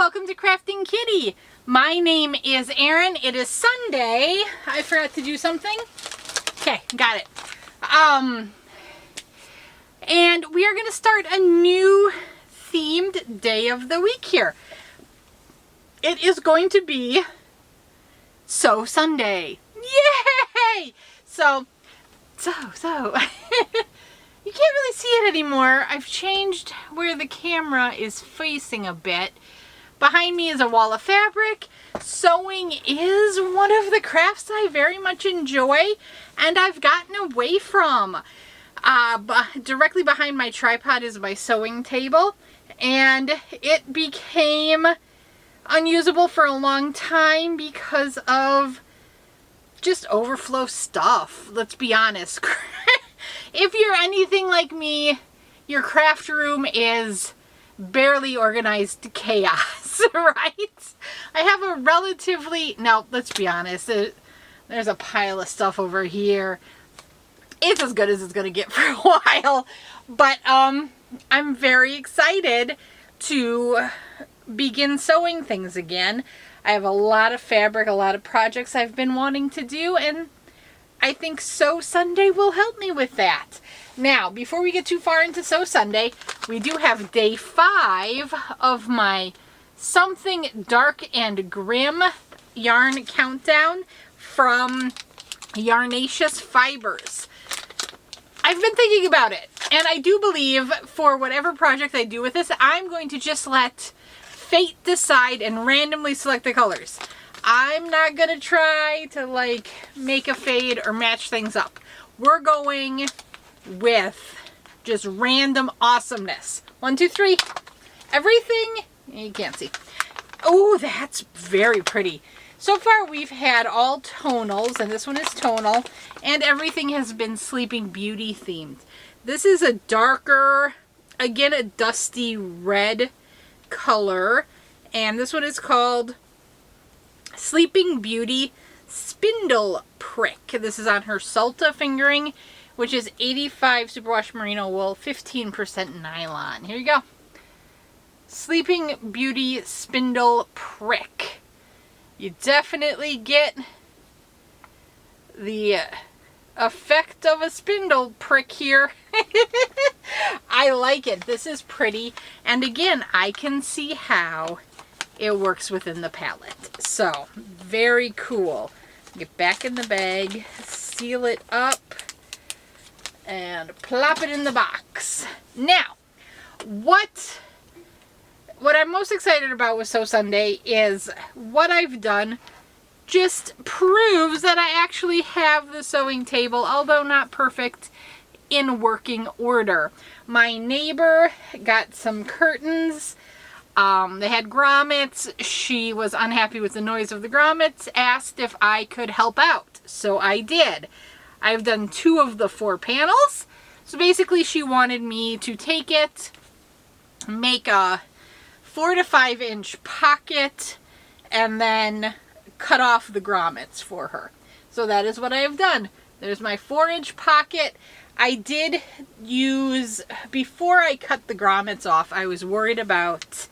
welcome to Krafting Kitty. My name is Erin. It is Sunday. I forgot to do something. Okay, got it. And we are going to start a new themed day of the week here. It is going to be So Sunday. Yay! So. You can't really see it anymore. I've changed where the camera is facing a bit. Behind me is a wall of fabric. Sewing is one of the crafts I very much enjoy and I've gotten away from. Directly behind my tripod is my sewing table, and it became unusable for a long time because of just overflow stuff. Let's be honest. If you're anything like me, your craft room is barely organized chaos, right? I have a relatively, no, let's be honest, there's a pile of stuff over here. It's as good as it's going to get for a while, but I'm very excited to begin sewing things again. I have a lot of fabric, a lot of projects I've been wanting to do, and I think Sew Sunday will help me with that. Now, before we get too far into Sew Sunday, we do have day 5 of my Something Dark and Grim yarn countdown from Yarnaceous Fibers. I've been thinking about it, and I do believe for whatever project I do with this, I'm going to just let fate decide and randomly select the colors. I'm not going to try to like make a fade or match things up. We're going with just random awesomeness. 1, 2, 3. Everything. You can't see. Oh, that's very pretty. So far we've had all tonals, and this one is tonal, and everything has been Sleeping Beauty themed. This is a darker, again a dusty red color, and this one is called Sleeping Beauty Spindle Prick. This is on her Salta fingering, which is 85 superwash merino wool, 15% nylon. Here you go. Sleeping Beauty Spindle Prick. You definitely get the effect of a spindle prick here. I like it. This is pretty. And again, I can see how it works within the palette. So, very cool. Get back in the bag, seal it up, and plop it in the box. Now, what I'm most excited about with Sew Sunday is what I've done just proves that I actually have the sewing table, although not perfect, in working order. My neighbor got some curtains. They had grommets. She was unhappy with the noise of the grommets, asked if I could help out. So I did. I've done 2 of the 4 panels. So basically she wanted me to take it, make a 4 to 5 inch pocket, and then cut off the grommets for her. So that is what I have done. There's my 4-inch pocket. I did use, before I cut the grommets off, I was worried about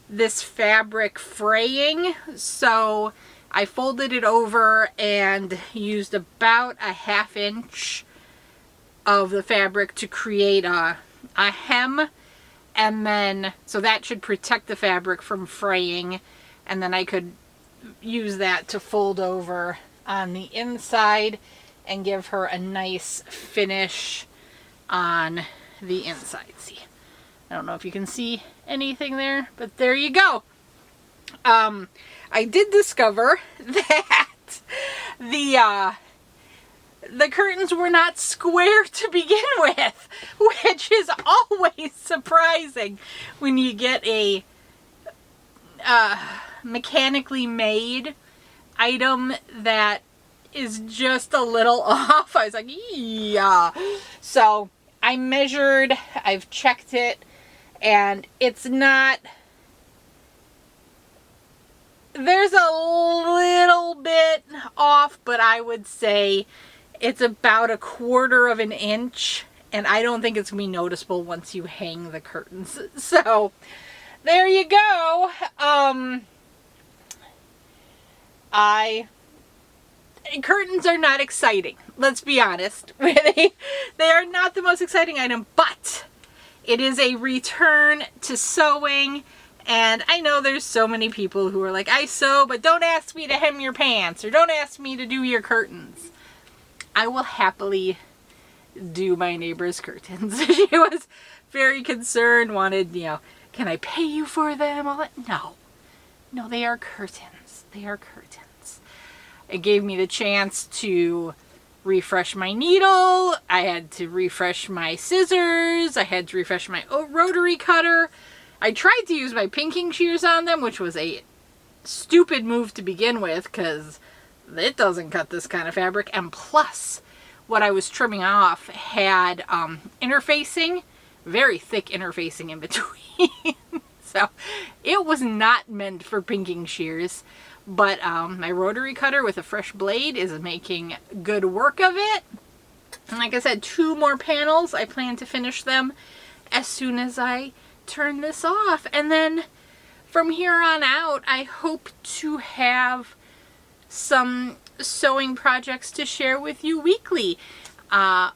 this fabric fraying, so I folded it over and used about a 1/2 inch of the fabric to create a hem, and then so that should protect the fabric from fraying, and then I could use that to fold over on the inside and give her a nice finish on the inside. See, I don't know if you can see anything there, but there you go. I did discover that the curtains were not square to begin with, which is always surprising when you get a mechanically made item that is just a little off. I was like, yeah. So I measured, I've checked it, and it's not, there's a little bit off, but I would say it's about 1/4 inch, and I don't think it's going to be noticeable once you hang the curtains. So there you go. Curtains are not exciting. Let's be honest. They are not the most exciting item, but it is a return to sewing. And I know there's so many people who are like, I sew, but don't ask me to hem your pants or don't ask me to do your curtains. I will happily do my neighbor's curtains. She was very concerned, wanted, can I pay you for them? All that. No, they are curtains. They are curtains. It gave me the chance to refresh my needle. I had to refresh my scissors. I had to refresh my rotary cutter. I tried to use my pinking shears on them, which was a stupid move to begin with because it doesn't cut this kind of fabric. And plus, what I was trimming off had interfacing, very thick interfacing in between. So it was not meant for pinking shears. But my rotary cutter with a fresh blade is making good work of it. And like I said, 2 more panels. I plan to finish them as soon as I turn this off. And then from here on out, I hope to have some sewing projects to share with you weekly.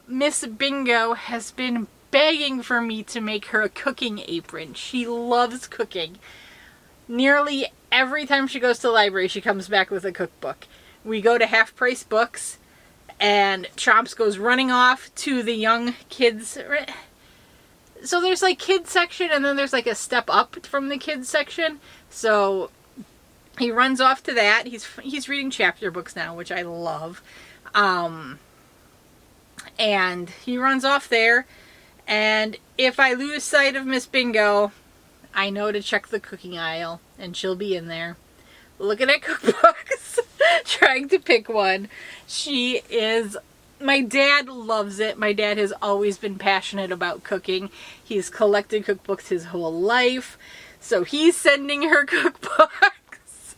Miss Bingo has been begging for me to make her a cooking apron. She loves cooking. Nearly every time she goes to the library, she comes back with a cookbook. We go to Half Price Books, and Chomps goes running off to the young kids. So there's like kids section, and then there's like a step up from the kids section. So he runs off to that. He's reading chapter books now, which I love. And he runs off there. And if I lose sight of Miss Bingo, I know to check the cooking aisle, and she'll be in there looking at cookbooks, trying to pick one. My dad loves it. My dad has always been passionate about cooking. He's collected cookbooks his whole life, so he's sending her cookbooks.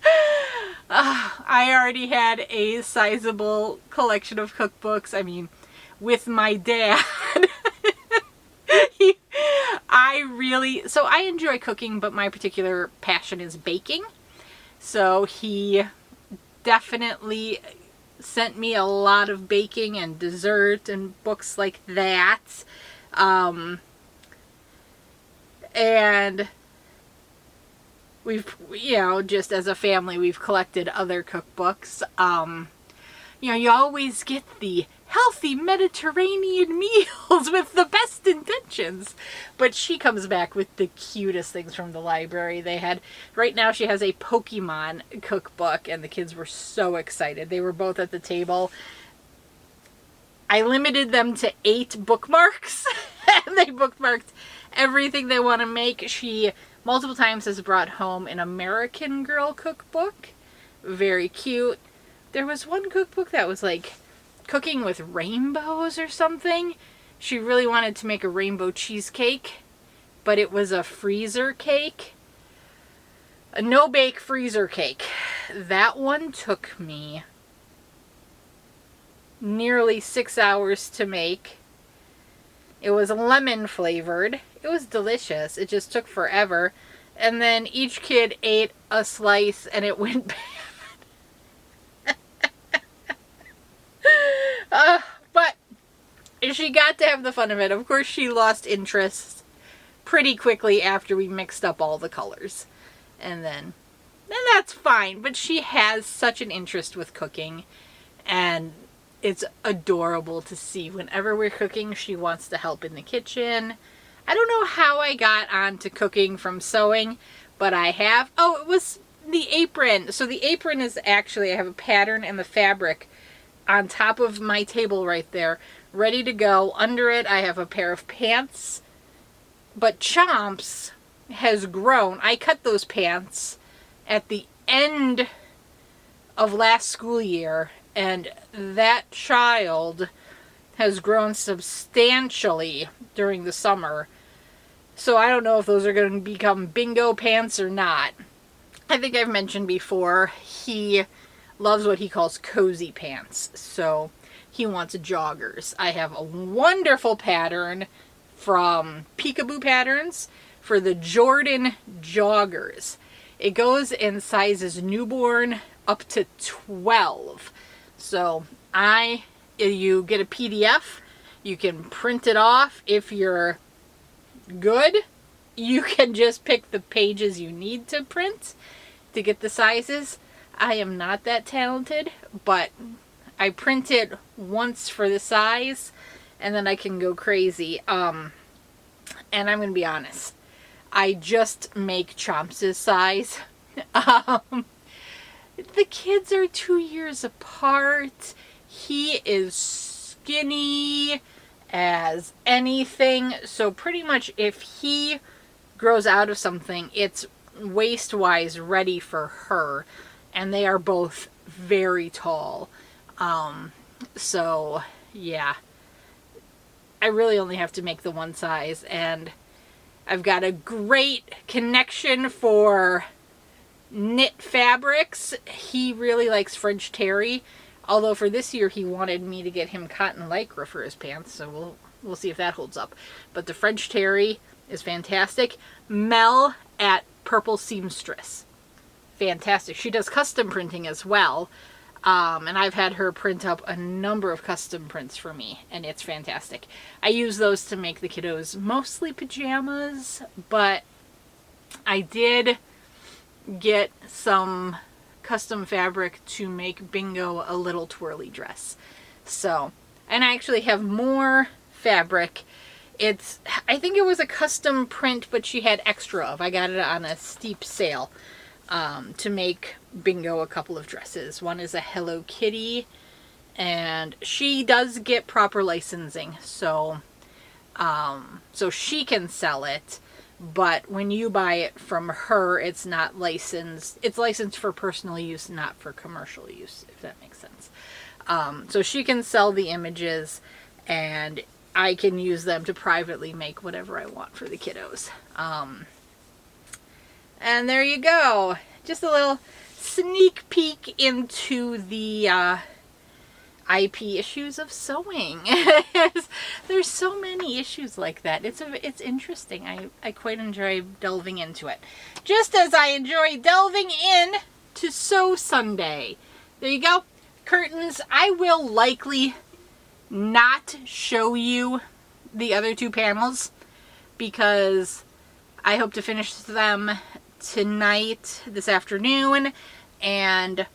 I already had a sizable collection of cookbooks. I mean, with my dad. So I enjoy cooking, but my particular passion is baking. So he definitely sent me a lot of baking and dessert and books like that. And we've, just as a family, we've collected other cookbooks. You always get the healthy Mediterranean meals with the best intentions. But she comes back with the cutest things from the library. Right now she has a Pokemon cookbook, and the kids were so excited. They were both at the table. I limited them to 8 bookmarks, and they bookmarked everything they want to make. She multiple times has brought home an American Girl cookbook. Very cute. There was one cookbook that was like cooking with rainbows or something. She really wanted to make a rainbow cheesecake, but it was a freezer cake. A no-bake freezer cake. That one took me nearly 6 hours to make. It was lemon flavored. It was delicious. It just took forever. And then each kid ate a slice and it went bad. But she got to have the fun of it. Of course, she lost interest pretty quickly after we mixed up all the colors. And then that's fine. But she has such an interest with cooking. And it's adorable to see. Whenever we're cooking, she wants to help in the kitchen. I don't know how I got onto cooking from sewing, but I have. Oh, it was the apron. So the apron is actually, I have a pattern and the fabric on top of my table right there, ready to go. Under it, I have a pair of pants. But Chomps has grown. I cut those pants at the end of last school year, and that child has grown substantially during the summer. So I don't know if those are going to become bingo pants or not. I think I've mentioned before, he loves what he calls cozy pants. So he wants joggers. I have a wonderful pattern from Peekaboo Patterns for the Jordan joggers. It goes in sizes newborn up to 12. So you get a PDF, you can print it off. If you're good, you can just pick the pages you need to print to get the sizes. I am not that talented, but I print it once for the size and then I can go crazy. And I'm going to be honest, I just make Chomps' size. The kids are 2 years apart. He is skinny as anything. So pretty much if he grows out of something, it's waist-wise ready for her. And they are both very tall. So yeah, I really only have to make the one size, and I've got a great connection for knit fabrics. He really likes French terry, although for this year he wanted me to get him cotton lycra for his pants, so we'll see if that holds up. But the French terry is fantastic. Mel at Purple Seamstress, fantastic. She does custom printing as well, and I've had her print up a number of custom prints for me, and it's fantastic. I use those to make the kiddos mostly pajamas, but I did get some custom fabric to make Bingo a little twirly dress. So, and I actually have more fabric. I think it was a custom print, but she had extra of. I got it on a steep sale to make Bingo a couple of dresses. One is a Hello Kitty, and she does get proper licensing, so she can sell it. But when you buy it from her, it's not licensed. It's licensed for personal use, not for commercial use, if that makes sense. So she can sell the images, and I can use them to privately make whatever I want for the kiddos. And there you go. Just a little sneak peek into the IP issues of sewing. There's so many issues like that. It's interesting. I quite enjoy delving into it. Just as I enjoy delving in to Sew Sunday. There you go. Curtains. I will likely not show you the other two panels because I hope to finish them tonight, this afternoon, and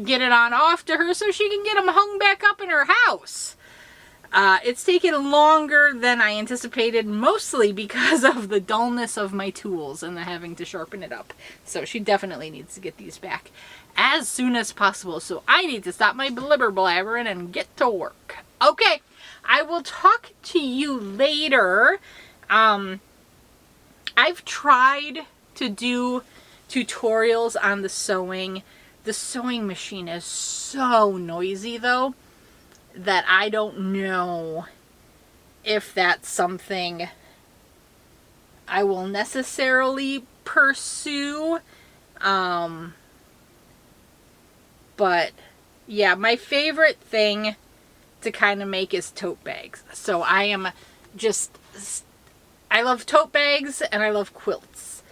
get it on off to her so she can get them hung back up in her house. It's taken longer than I anticipated, mostly because of the dullness of my tools and the having to sharpen it up. So she definitely needs to get these back as soon as possible. So I need to stop my blibber blabbering and get to work. Okay, I will talk to you later. I've tried to do tutorials on the sewing. The sewing machine is so noisy though that I don't know if that's something I will necessarily pursue. But yeah, my favorite thing to kind of make is tote bags. So I love tote bags and I love quilts.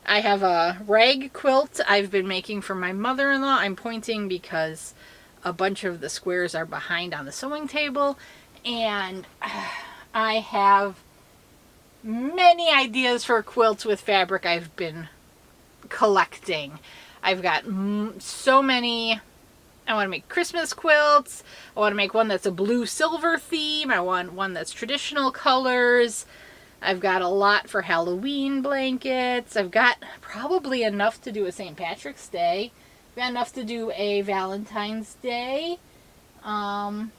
I have a rag quilt I've been making for my mother-in-law. I'm pointing because a bunch of the squares are behind on the sewing table, and I have many ideas for quilts with fabric I've been collecting. I've got so many. I want to make Christmas quilts. I want to make one that's a blue-silver theme. I want one that's traditional colors. I've got a lot for Halloween blankets. I've got probably enough to do a St. Patrick's Day. I've got enough to do a Valentine's Day. I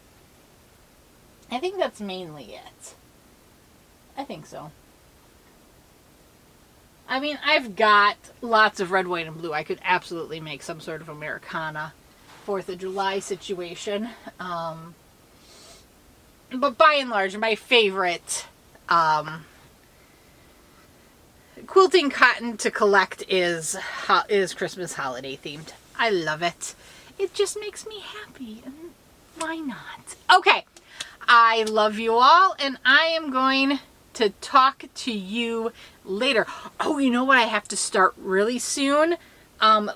think that's mainly it. I think so. I mean, I've got lots of red, white, and blue. I could absolutely make some sort of Americana 4th of July situation. But by and large, my favorite quilting cotton to collect is Christmas holiday themed. I love it. It just makes me happy, and why not? Okay, I love you all, and I am going to talk to you later. Oh, you know what I have to start really soon?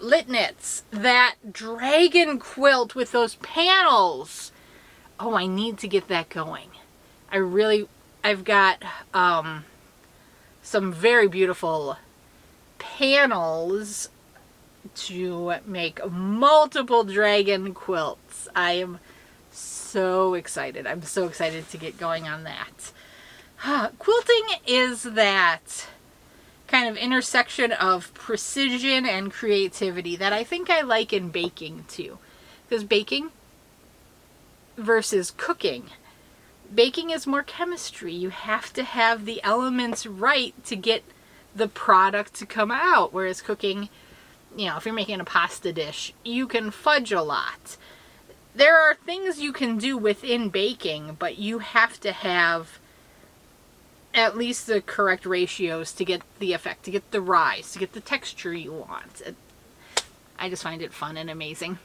Lit Knits, that dragon quilt with those panels. Oh, I need to get that going. I've got some very beautiful panels to make multiple dragon quilts. I am so excited. I'm so excited to get going on that. Quilting is that kind of intersection of precision and creativity that I think I like in baking too. Because baking versus cooking. Baking is more chemistry. You have to have the elements right to get the product to come out. Whereas cooking, you know, if you're making a pasta dish, you can fudge a lot. There are things you can do within baking, but you have to have at least the correct ratios to get the effect, to get the rise, to get the texture you want. I just find it fun and amazing.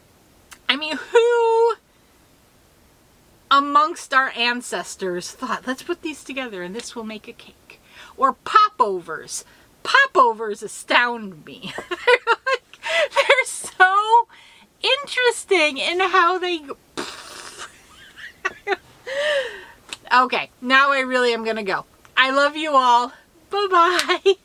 I mean, who amongst our ancestors thought, let's put these together and this will make a cake? Or popovers. Popovers astound me. They're so interesting in how they... Okay, now I really am gonna go. I love you all. Bye-bye.